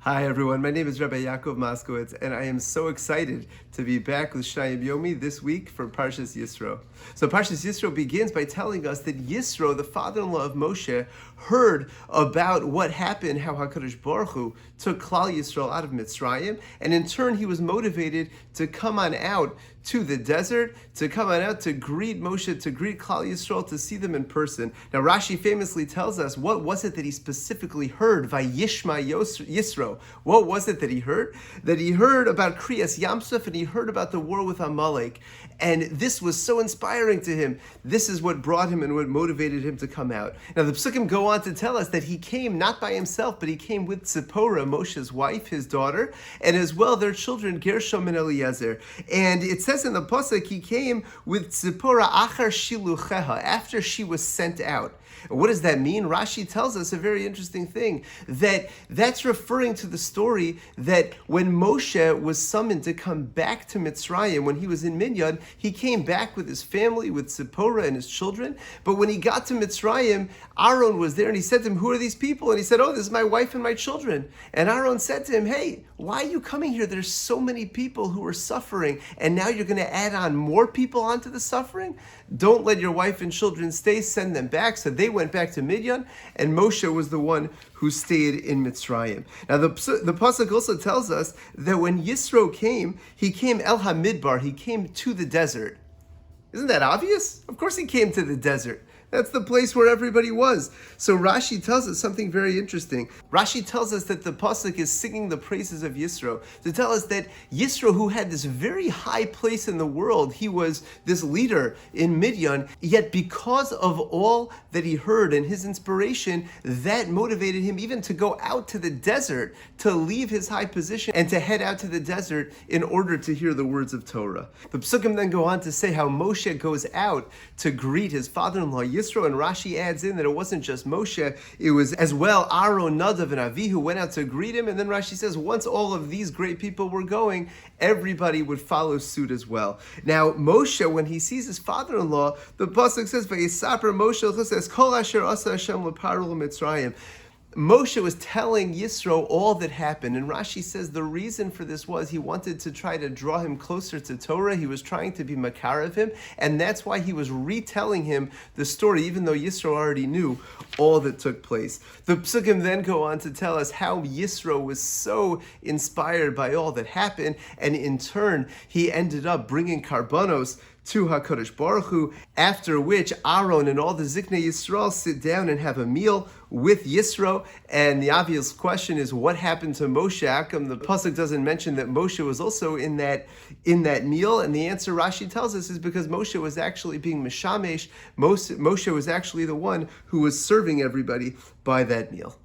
Hi everyone, my name is Rabbi Yaakov Moskowitz, and I am so excited to be back with Shnayim Yomi this week for Parshas Yitro. So Parshas Yitro begins by telling us that Yitro, the father-in-law of Moshe, heard about what happened, how HaKadosh Baruch Hu took Klal Yisrael out of Mitzrayim, and in turn he was motivated to come on out to the desert, to come on out to greet Moshe, to greet Klal Yisrael, to see them in person. Now Rashi famously tells us, what was it that he specifically heard? Vayishma Yisro. What was it that he heard? That he heard about Kriyas Yamsuf, and he heard about the war with Amalek. And this was so inspiring to him. This is what brought him and what motivated him to come out. Now the Psukim go on to tell us that he came not by himself, but he came with Tzipporah, Moshe's wife, his daughter, and as well their children, Gershom and Eliezer. And it says in the Pasuk, he came with Tzipporah achar shilucheha, after she was sent out. What does that mean? Rashi tells us a very interesting thing, that's referring to the story that when Moshe was summoned to come back to Mitzrayim, when he was in Midian, he came back with his family, with Tzipporah and his children. But when he got to Mitzrayim, Aaron was there and he said to him, "Who are these people?" And he said, "Oh, this is my wife and my children." And Aaron said to him, "Hey, why are you coming here? There's so many people who are suffering, and now you're going to add on more people onto the suffering? Don't let your wife and children stay, send them back." So they went back to Midian, and Moshe was the one who stayed in Mitzrayim. Now the Pasuk also tells us that when Yitro came, he came El HaMidbar, he came to the desert. Isn't that obvious? Of course he came to the desert. That's the place where everybody was. So Rashi tells us something very interesting. Rashi tells us that the Pasuk is singing the praises of Yitro, to tell us that Yitro, who had this very high place in the world, he was this leader in Midian, yet because of all that he heard and his inspiration, that motivated him even to go out to the desert, to leave his high position and to head out to the desert in order to hear the words of Torah. The Psukim then go on to say how Moshe goes out to greet his father-in-law Yitro, and Rashi adds in that it wasn't just Moshe, it was as well Aaron, Nadav, and Avi who went out to greet him. And then Rashi says once all of these great people were going, everybody would follow suit as well. Now Moshe, when he sees his father-in-law, the pasuk says, "Vayisaper Moshe says Kol asher asa Hashem leParo Mitzrayim." Moshe was telling Yitro all that happened, and Rashi says the reason for this was he wanted to try to draw him closer to Torah. He was trying to be makar of him, and that's why he was retelling him the story, even though Yitro already knew all that took place. The Psukim then go on to tell us how Yitro was so inspired by all that happened, and in turn, he ended up bringing karbanos to HaKadosh Baruch Hu, after which Aaron and all the Ziknei Yisrael sit down and have a meal with Yitro. And the obvious question is, what happened to Moshe? How come the pasuk doesn't mention that Moshe was also in that meal? And the answer Rashi tells us is because Moshe was actually being mishamesh. Moshe was actually the one who was serving everybody by that meal.